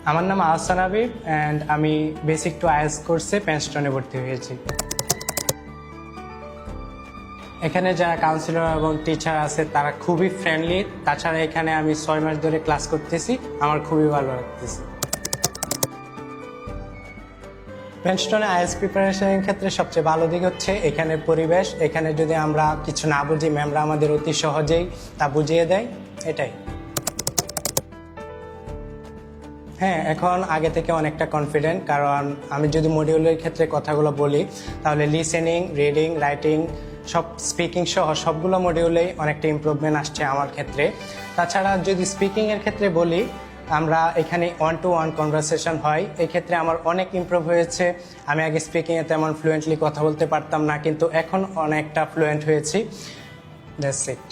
আমার নাম Ahsan Aviv and আমি বেসিক টু আইএলটিএস কোর্সে পেনস্টনে ভর্তি হয়েছি। এখানে যারা কাউন্সিলর এবং টিচার আছে তারা খুবই ফ্রেন্ডলি। তাছাড়া এখানে আমি 6 মাস ধরে ক্লাস করতেছি, আমার খুবই ভালো লাগতেছে। পেনস্টনে আইএলটিএস প্রিপারেশনের ক্ষেত্রে সবচেয়ে ভালো দিক হচ্ছে এখানের পরিবেশ। এখানে যদি আমরা কিছু না বুঝি, ম্যামরা আমাদের অতি সহজেই তা বুঝিয়ে দেয়, এটাই। হ্যাঁ, এখন আগে থেকে অনেকটা কনফিডেন্ট, কারণ আমি যদি মডিউলের ক্ষেত্রে কথাগুলো বলি তাহলে লিসেনিং, রিডিং, রাইটিং, সব স্পিকিং সহ সবগুলো মডিউলেই অনেকটা ইমপ্রুভমেন্ট আসছে আমার ক্ষেত্রে। তাছাড়া যদি স্পিকিংয়ের ক্ষেত্রে বলি, আমরা এখানে 1-to-1 কনভারসেশন হয়, এই ক্ষেত্রে আমার অনেক ইমপ্রুভ হয়েছে। আমি আগে স্পিকিংয়ে তেমন ফ্লুয়েন্টলি কথা বলতে পারতাম না, কিন্তু এখন অনেকটা ফ্লুয়েন্ট হয়েছি। That's it.